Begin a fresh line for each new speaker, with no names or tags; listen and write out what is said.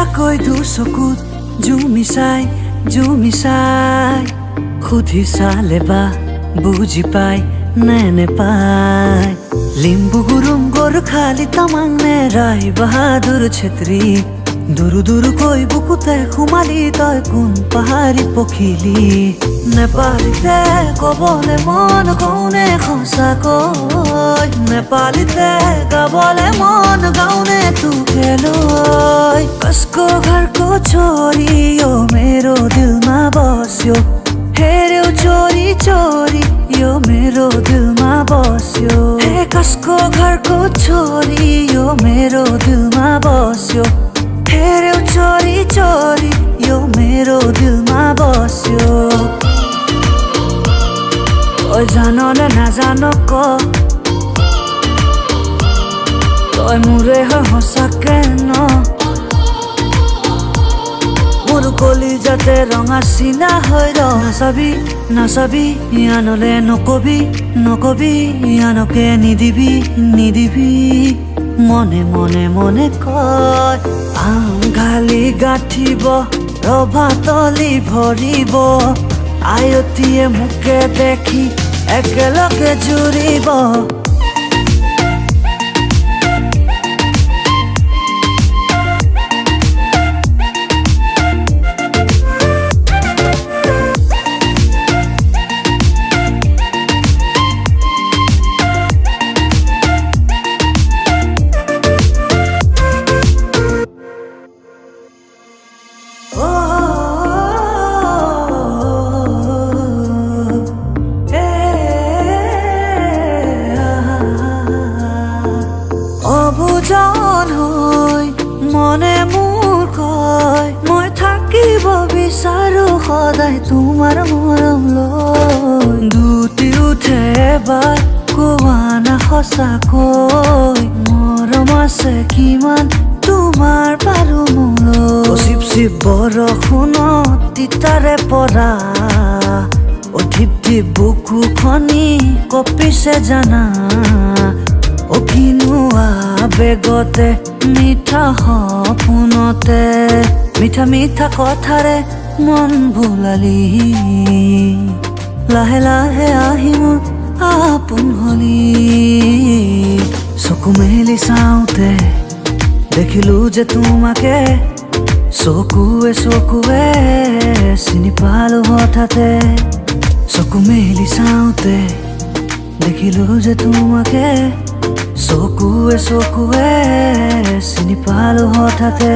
সঁচাকৈ দুচকুত জুমি চাই সুধি চালে বা বুজি পাই নে নেপায় লিম্বু গুৰুম গোৰ্খালী তামাং নে ৰাই বাহাদুৰ ছেত্ৰী দুৰু দুৰুকৈ বুকুতে সোমালি তই কোন পাহাৰী পখিলি নেপালীতে কবলে মন কওনে সঁচাকৈ নেপালীতে গাবলে মন গাउने तुके लोय कसको घरको छोरी यो मेरो दिलमा बस्यो हेर्यो चोरी चोरी यो मेरो दिलमा बस्यो हे कसको घरको छोरी यो मेरो दिलमा बस्यो हेर्यो चोरी चोरी यो मेरो दिलमा बस्यो ओइ जानो न नाजानो क তই মোৰে সঁচাকে ন মোৰ কলিজাতে ৰঙা চিনা হৈ নাচাবি নাচাবি আনলে নকবি নকবি আনকে নিদিবি মনে মনে মনে কয় আঙালি গাঁঠিব ৰভাতলি ভৰিব আয়তীয়ে মোকে দেখি একেলগে জুৰিব মনে মোৰ কয় মই থাকিব বিচাৰো সদায় তোমাৰ মৰম লৈ দুটি উঠে এবাৰ কোৱা না সঁচাকৈ মৰম আছে কিমান তোমাৰ পাৰো মোলৈ চিপ বৰষুণত তিতাৰে পৰা অধিপ বুকু খনি কপিছে জানা অকিনুৱা বেগতে মিঠা সপোনতে মিঠা মিঠা কথাৰে মন ভুলালি লাহে লাহে আহি মোৰ আপোন হলি চকু মেলি চাওঁতে দেখিলো যে তোমাকে চকুৱে চিনি পালো হঠাতে চকু মেলি চাওঁতে দেখিলো যে তোমাকে চকুৱে চিনি পালো হঠাতে